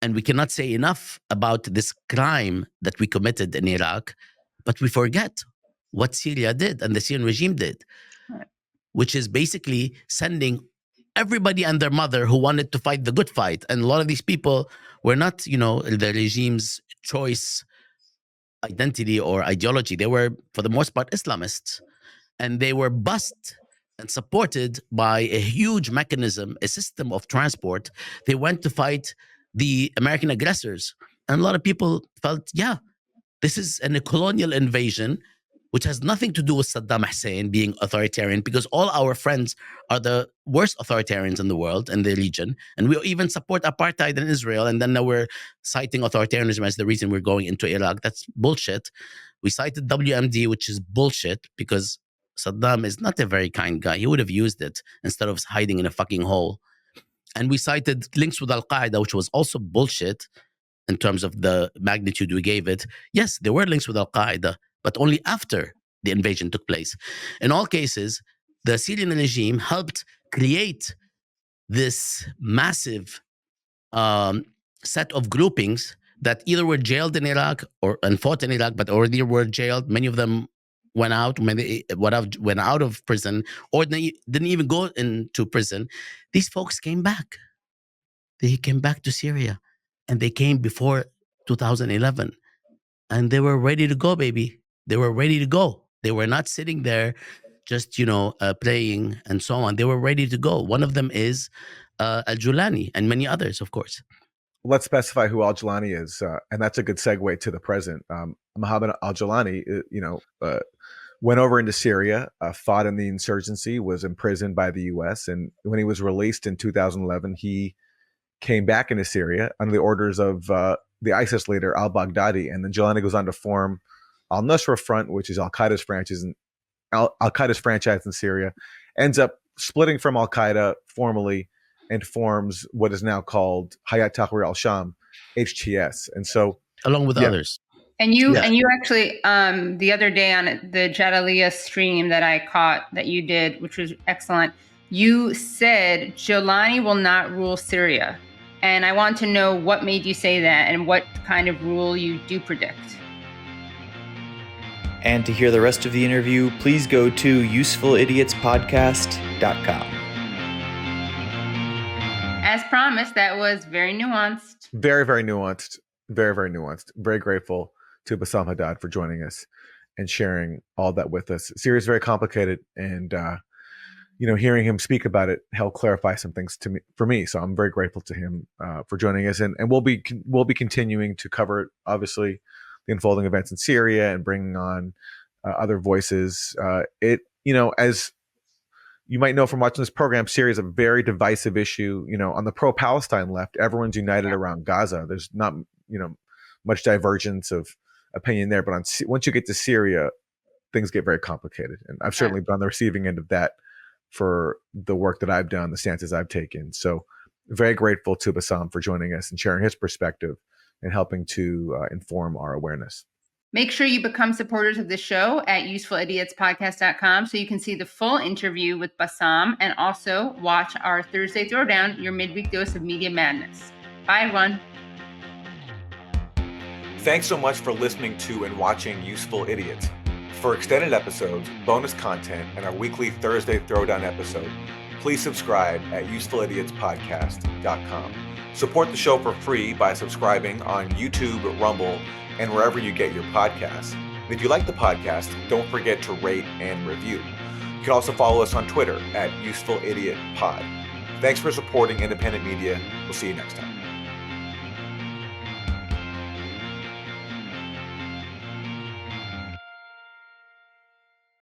and we cannot say enough about this crime that we committed in Iraq, but we forget what Syria did and the Syrian regime did, which is basically sending everybody and their mother who wanted to fight the good fight. And a lot of these people were not, the regime's choice identity or ideology. They were, for the most part, Islamists. And they were bussed and supported by a huge mechanism, a system of transport. They went to fight the American aggressors. And a lot of people felt, this is a colonial invasion, which has nothing to do with Saddam Hussein being authoritarian, because all our friends are the worst authoritarians in the world, in the region. And we even support apartheid in Israel. And then now we're citing authoritarianism as the reason we're going into Iraq. That's bullshit. We cited WMD, which is bullshit, because Saddam is not a very kind guy. He would have used it instead of hiding in a fucking hole. And we cited links with al-Qaeda, which was also bullshit in terms of the magnitude we gave it. Yes, there were links with al-Qaeda, but only after the invasion took place. In all cases, the Syrian regime helped create this massive set of groupings that either were jailed in Iraq and fought in Iraq, but already were jailed. Many of them went out of prison, or they didn't even go into prison. These folks came back. They came back to Syria, and they came before 2011, and they were ready to go, baby. They were ready to go. They were not sitting there just, playing and so on. They were ready to go. One of them is al-Julani, and many others, of course. Let's specify who al-Julani is, and that's a good segue to the present. Mohammad al-Julani, went over into Syria, fought in the insurgency, was imprisoned by the U.S., and when he was released in 2011, he came back into Syria under the orders of the ISIS leader al-Baghdadi, and then Julani goes on to form al-Nusra Front, which is al-Qaeda's franchise in Syria, ends up splitting from al-Qaeda formally and forms what is now called Hayat Tahrir al-Sham, HTS. And so, along with others. And you actually, the other day on the Jadaliyah stream that I caught that you did, which was excellent, you said Julani will not rule Syria. And I want to know what made you say that and what kind of rule you do predict. And to hear the rest of the interview, please go to usefulidiotspodcast.com. As promised, that was very nuanced. Very, very nuanced. Very, very nuanced. Very grateful to Bassam Haddad for joining us and sharing all that with us. Syria is very complicated, and hearing him speak about it helped clarify some things for me. So I'm very grateful to him for joining us, and we'll be continuing to cover, obviously, the unfolding events in Syria and bringing on other voices. As you might know from watching this program, Syria is a very divisive issue. On the pro-Palestine left, everyone's united around Gaza. There's not, much divergence of opinion there. But once you get to Syria, things get very complicated. And I've certainly been on the receiving end of that for the work that I've done, the stances I've taken. So very grateful to Bassam for joining us and sharing his perspective and helping to inform our awareness. Make sure you become supporters of the show at usefulidiotspodcast.com so you can see the full interview with Bassam and also watch our Thursday Throwdown, your midweek dose of media madness. Bye, everyone. Thanks so much for listening to and watching Useful Idiots. For extended episodes, bonus content, and our weekly Thursday Throwdown episode, please subscribe at usefulidiotspodcast.com. Support the show for free by subscribing on YouTube, Rumble, and wherever you get your podcasts. And if you like the podcast, don't forget to rate and review. You can also follow us on Twitter at UsefulIdiotPod. Thanks for supporting independent media. We'll see you next time.